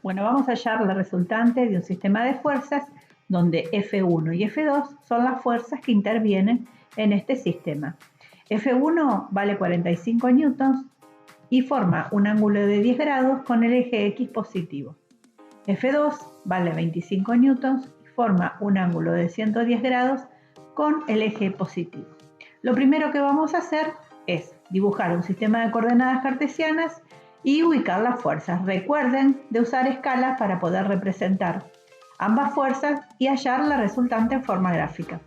Bueno, vamos a hallar la resultante de un sistema de fuerzas donde F1 y F2 son las fuerzas que intervienen en este sistema. F1 vale 45 newtons y forma un ángulo de 10 grados con el eje X positivo. F2 vale 25 newtons y forma un ángulo de 110 grados con el eje positivo. Lo primero que vamos a hacer es dibujar un sistema de coordenadas cartesianas y ubicar las fuerzas. Recuerden de usar escalas para poder representar ambas fuerzas y hallar la resultante en forma gráfica.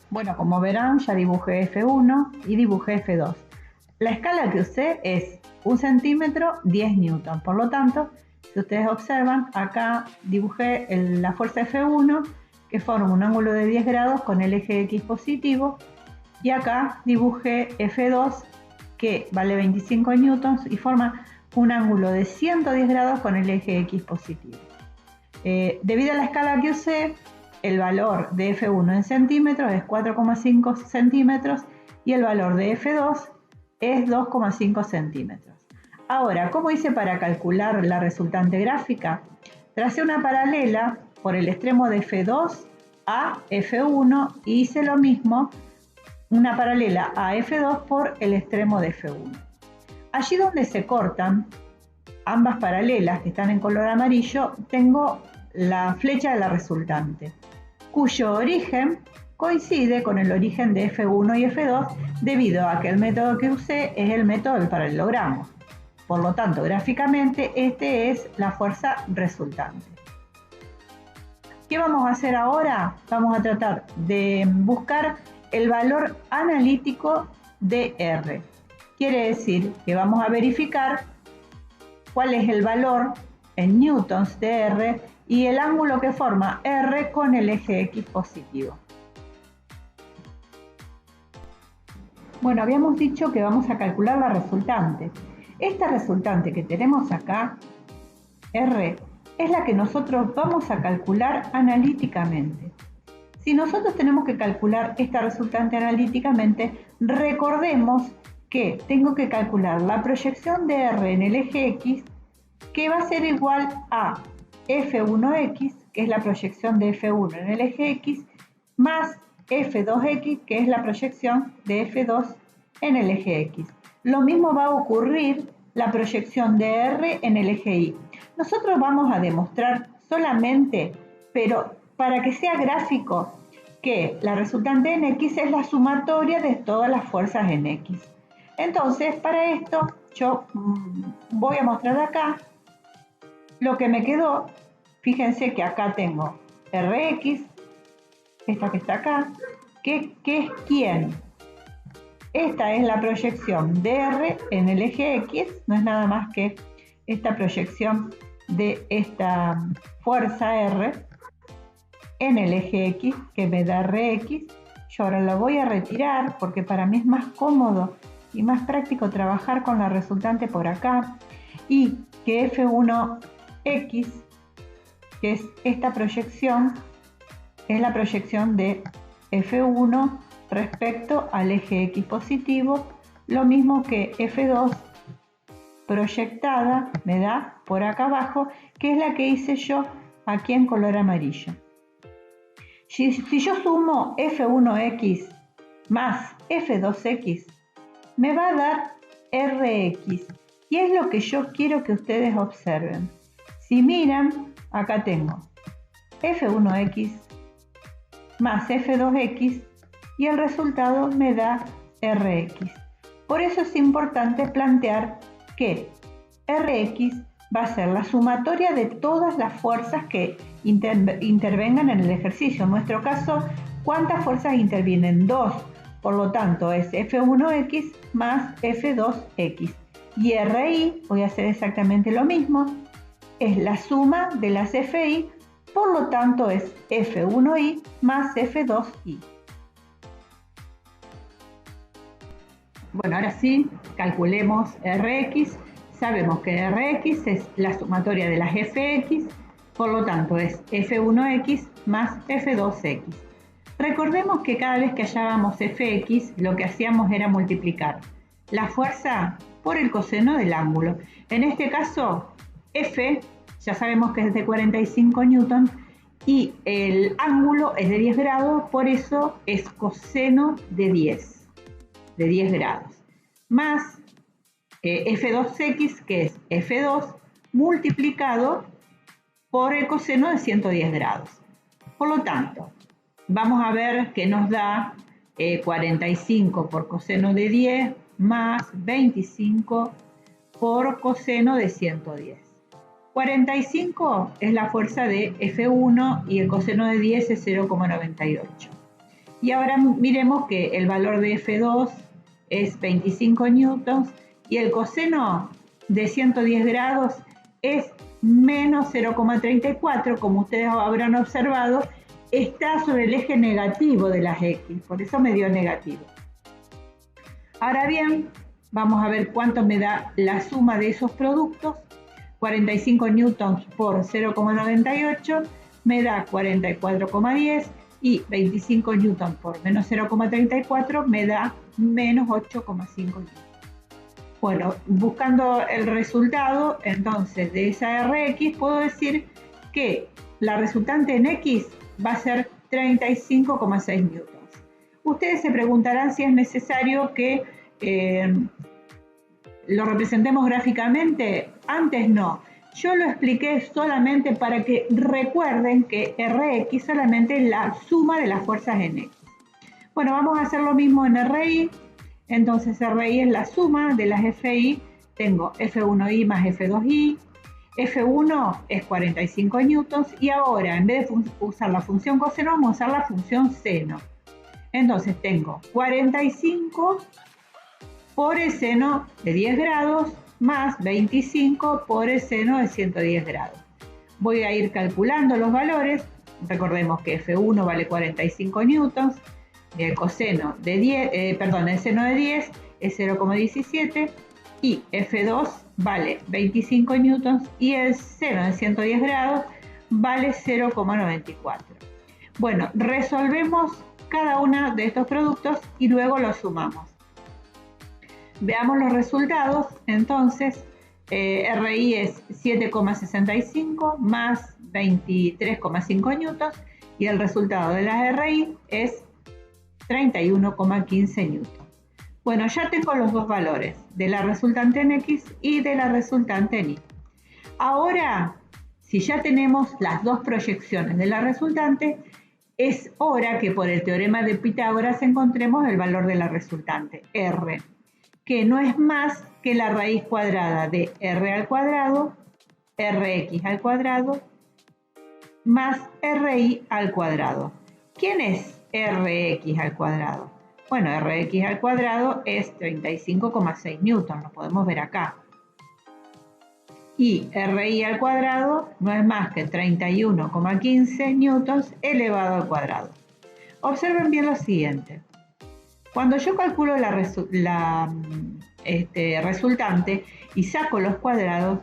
Bueno, como verán, ya dibujé F1 y dibujé F2. La escala que usé es 1 centímetro, 10 newtons. Por lo tanto, si ustedes observan, acá dibujé la fuerza F1, que forma un ángulo de 10 grados con el eje X positivo, y acá dibujé F2, que vale 25 newtons y forma un ángulo de 110 grados con el eje X positivo. Debido a la escala que usé, el valor de F1 en centímetros es 4,5 centímetros y el valor de F2 es 2,5 centímetros. Ahora, ¿cómo hice para calcular la resultante gráfica? Tracé una paralela por el extremo de F2 a F1 y hice lo mismo, una paralela a F2 por el extremo de F1. Allí donde se cortan ambas paralelas que están en color amarillo, tengo la flecha de la resultante, cuyo origen coincide con el origen de F1 y F2 debido a que el método que usé es el método del paralelogramo. Por lo tanto, gráficamente, esta es la fuerza resultante. ¿Qué vamos a hacer ahora? Vamos a tratar de buscar el valor analítico de R. Quiere decir que vamos a verificar cuál es el valor en newtons de R y el ángulo que forma R con el eje X positivo. Bueno, habíamos dicho que vamos a calcular la resultante. Esta resultante que tenemos acá, R, es la que nosotros vamos a calcular analíticamente. Si nosotros tenemos que calcular esta resultante analíticamente, recordemos que tengo que calcular la proyección de R en el eje X, que va a ser igual a F1X, que es la proyección de F1 en el eje X, más F2X, que es la proyección de F2 en el eje X. Lo mismo va a ocurrir la proyección de R en el eje Y. Nosotros vamos a demostrar solamente, pero para que sea gráfico, que la resultante en X es la sumatoria de todas las fuerzas en X. Entonces, para esto, yo voy a mostrar acá lo que me quedó. Fíjense que acá tengo Rx, esta que está acá, que es ¿quién? Esta es la proyección de R en el eje X, no es nada más que esta proyección de esta fuerza R en el eje X, que me da Rx. Yo ahora la voy a retirar porque para mí es más cómodo y más práctico trabajar con la resultante por acá, y que F1X, que es esta proyección, es la proyección de F1 respecto al eje X positivo, lo mismo que F2 proyectada me da por acá abajo, que es la que hice yo aquí en color amarillo. Si yo sumo F1X más F2X, me va a dar Rx, y es lo que yo quiero que ustedes observen. Si miran, acá tengo F1X más F2X y el resultado me da Rx. Por eso es importante plantear que Rx va a ser la sumatoria de todas las fuerzas que intervengan en el ejercicio. En nuestro caso, ¿cuántas fuerzas intervienen? 2. Por lo tanto, es F1X más F2X. Y Ri, voy a hacer exactamente lo mismo, es la suma de las Fi, por lo tanto es F1i más F2i. Bueno, ahora sí, calculemos Rx. Sabemos que Rx es la sumatoria de las Fx, por lo tanto es F1x más F2x. Recordemos que cada vez que hallábamos Fx, lo que hacíamos era multiplicar la fuerza por el coseno del ángulo. En este caso, F, ya sabemos que es de 45 newton y el ángulo es de 10 grados, por eso es coseno de 10 grados. Más F2X, que es F2 multiplicado por el coseno de 110 grados. Por lo tanto, vamos a ver que nos da 45 por coseno de 10 más 25 por coseno de 110. 45 es la fuerza de F1 y el coseno de 10 es 0,98. Y ahora miremos que el valor de F2 es 25 newtons y el coseno de 110 grados es menos 0,34, como ustedes habrán observado, está sobre el eje negativo de las X, por eso me dio negativo. Ahora bien, vamos a ver cuánto me da la suma de esos productos. 45 newtons por 0,98 me da 44,10 y 25 newtons por menos 0,34 me da menos 8,5 newtons. Bueno, buscando el resultado entonces de esa Rx, puedo decir que la resultante en X va a ser 35,6 newtons. Ustedes se preguntarán si es necesario que lo representemos gráficamente. Antes no. Yo lo expliqué solamente para que recuerden que Rx solamente es la suma de las fuerzas en X. Bueno, vamos a hacer lo mismo en Ri. Entonces Ri es la suma de las Fi. Tengo F1i más F2i. F1 es 45 newtons y ahora en vez de usar la función coseno vamos a usar la función seno. Entonces tengo 45 por el seno de 10 grados más 25 por el seno de 110 grados. Voy a ir calculando los valores. Recordemos que F1 vale 45 newtons, el coseno de 10, el seno de 10 es 0,17 y F2 vale 25 newtons y el seno de 110 grados vale 0,94. Bueno, resolvemos cada uno de estos productos y luego los sumamos. Veamos los resultados. Entonces, Ri es 7,65 más 23,5 newtons y el resultado de las Ri es 31,15 newtons. Bueno, ya tengo los dos valores, de la resultante en X y de la resultante en Y. Ahora, si ya tenemos las dos proyecciones de la resultante, es hora que por el teorema de Pitágoras encontremos el valor de la resultante, R, que no es más que la raíz cuadrada de R al cuadrado, Rx al cuadrado, más Ri al cuadrado. ¿Quién es Rx al cuadrado? Bueno, Rx al cuadrado es 35,6 newtons, lo podemos ver acá. Y Ri al cuadrado no es más que 31,15 newtons elevado al cuadrado. Observen bien lo siguiente. Cuando yo calculo la resultante y saco los cuadrados,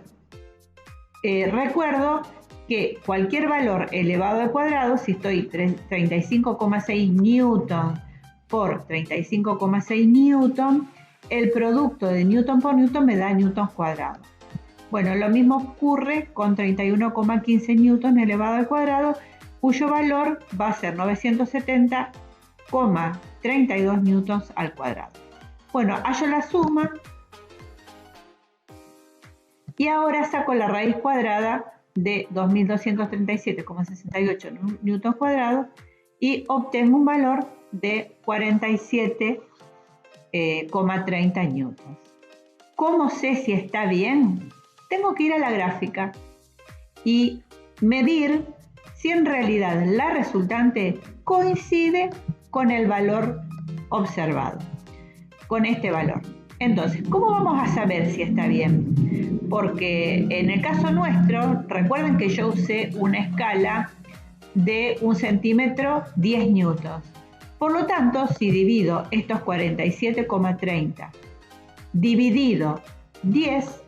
recuerdo que cualquier valor elevado al cuadrado, si estoy 35,6 newton por 35,6 newton, el producto de newton por newton me da newtons cuadrados. Bueno, lo mismo ocurre con 31,15 newton elevado al cuadrado, cuyo valor va a ser 970,32 newtons al cuadrado. Bueno, hallo la suma y ahora saco la raíz cuadrada de 2237,68 newtons cuadrados y obtengo un valor de 47,30 newtons. ¿Cómo sé si está bien? Tengo que ir a la gráfica y medir si en realidad la resultante coincide con el valor observado, con este valor. Entonces, ¿cómo vamos a saber si está bien? Porque en el caso nuestro, recuerden que yo usé una escala de 1 centímetro 10 newtons. Por lo tanto, si divido estos 47,30 dividido 10,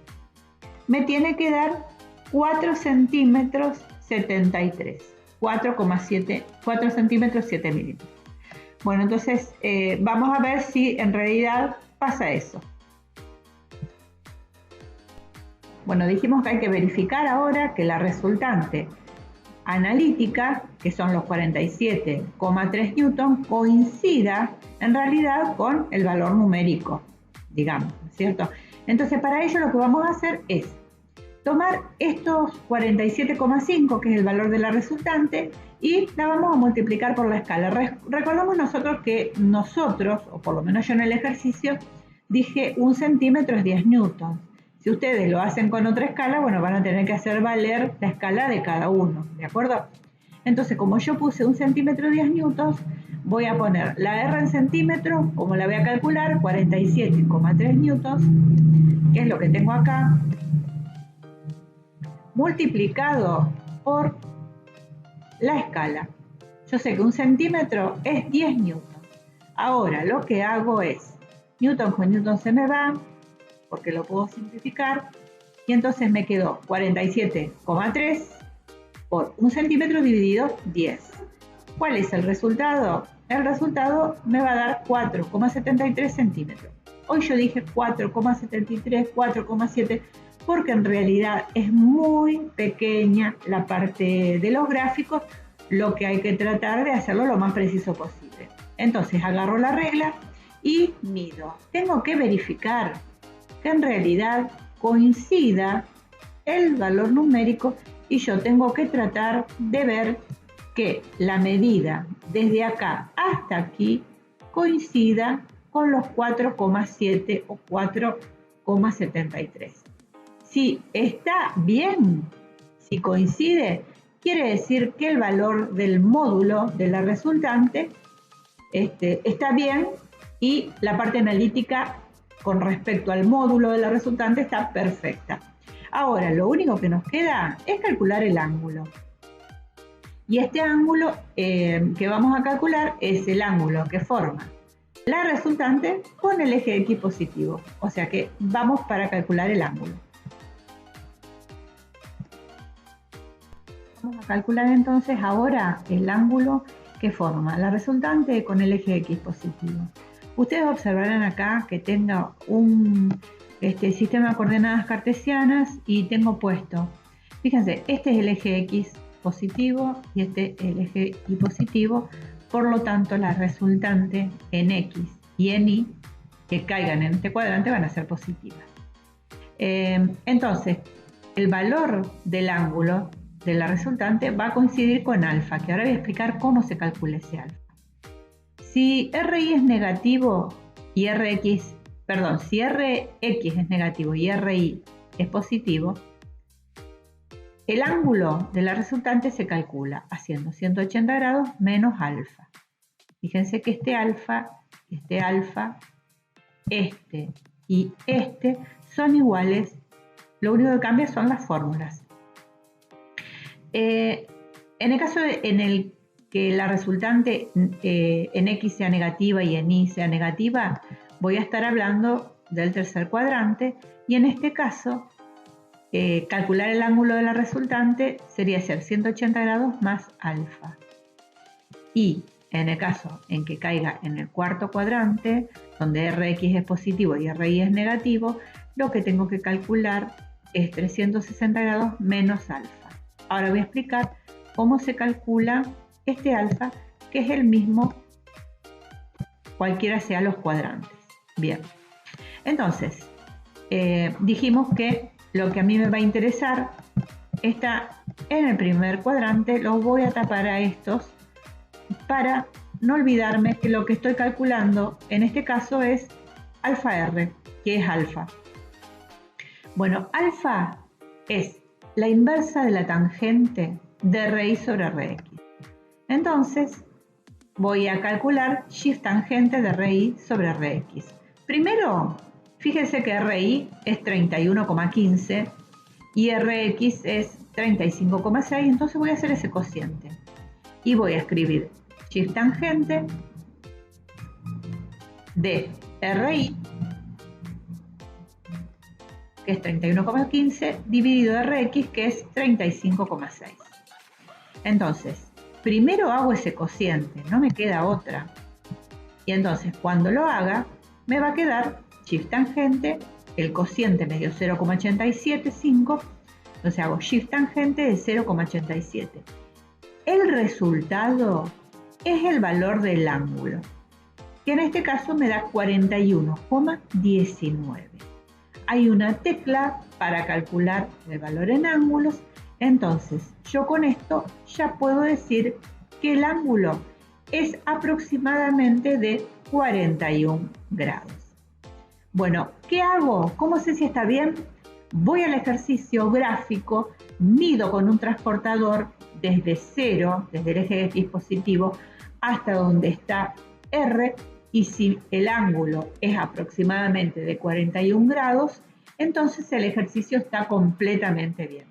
me tiene que dar 4 centímetros 73, 4 centímetros 7 milímetros. Bueno, entonces vamos a ver si en realidad pasa eso. Bueno, dijimos que hay que verificar ahora que la resultante analítica, que son los 47,3 newton, coincida en realidad con el valor numérico, digamos, ¿cierto? Entonces, para ello lo que vamos a hacer es tomar estos 47,5, que es el valor de la resultante, y la vamos a multiplicar por la escala. Recordamos nosotros, o por lo menos yo en el ejercicio, dije 1 centímetro es 10 newtons. Si ustedes lo hacen con otra escala, bueno, van a tener que hacer valer la escala de cada uno, ¿de acuerdo? Entonces, como yo puse 1 centímetro 10 newtons, voy a poner la R en centímetros, como la voy a calcular, 47,3 newtons, que es lo que tengo acá, multiplicado por la escala. Yo sé que 1 centímetro es 10 newtons. Ahora lo que hago es, newton con newton se me va, porque lo puedo simplificar, y entonces me quedó 47,3 por 1 centímetro dividido 10. ¿Cuál es el resultado? El resultado me va a dar 4,73 centímetros. Hoy yo dije 4,73, 4,7, porque en realidad es muy pequeña la parte de los gráficos, lo que hay que tratar de hacerlo lo más preciso posible. Entonces agarro la regla y mido. Tengo que verificar que en realidad coincida el valor numérico y yo tengo que tratar de ver que la medida desde acá hasta aquí coincida con los 4,7 o 4,73. Si está bien, si coincide, quiere decir que el valor del módulo de la resultante está bien y la parte analítica con respecto al módulo de la resultante está perfecta. Ahora, lo único que nos queda es calcular el ángulo. Y este ángulo que vamos a calcular es el ángulo que forma la resultante con el eje X positivo. O sea que vamos para calcular el ángulo. Vamos a calcular entonces ahora el ángulo que forma la resultante con el eje X positivo. Ustedes observarán acá que tengo un sistema de coordenadas cartesianas y tengo puesto, fíjense, este es el eje X positivo y este es el eje Y positivo, por lo tanto la resultante en X y en Y que caigan en este cuadrante van a ser positivas. Entonces, el valor del ángulo de la resultante va a coincidir con alfa, que ahora voy a explicar cómo se calcula ese alfa. Si RI es negativo y si RX es negativo y RI es positivo, el ángulo de la resultante se calcula haciendo 180 grados menos alfa. Fíjense que este alfa y este son iguales, lo único que cambia son las fórmulas. En el caso en el que la resultante en X sea negativa y en Y sea negativa, voy a estar hablando del tercer cuadrante y en este caso calcular el ángulo de la resultante sería hacer 180 grados más alfa. Y en el caso en que caiga en el cuarto cuadrante, donde Rx es positivo y Ri es negativo, lo que tengo que calcular es 360 grados menos alfa. Ahora voy a explicar cómo se calcula este alfa, que es el mismo cualquiera sea los cuadrantes. Bien, entonces dijimos que lo que a mí me va a interesar está en el primer cuadrante. Los voy a tapar a estos para no olvidarme que lo que estoy calculando en este caso es alfa R, que es alfa. Bueno, alfa es la inversa de la tangente de Ri sobre Rx. Entonces voy a calcular shift tangente de Ri sobre Rx. Primero, fíjense que Ri es 31,15 y Rx es 35,6, entonces voy a hacer ese cociente. Y voy a escribir shift tangente de Ri, que es 31,15, dividido de Rx, que es 35,6. Entonces, primero hago ese cociente, no me queda otra. Y entonces, cuando lo haga, me va a quedar shift tangente el cociente me dio 0,875, entonces hago shift tangente de 0,87. El resultado es el valor del ángulo, que en este caso me da 41,19. Hay una tecla para calcular el valor en ángulos, entonces yo con esto ya puedo decir que el ángulo es aproximadamente de 41 grados. Bueno, ¿qué hago? ¿Cómo sé si está bien? Voy al ejercicio gráfico, mido con un transportador desde cero, desde el eje del dispositivo, hasta donde está R, y si el ángulo es aproximadamente de 41 grados, entonces el ejercicio está completamente bien.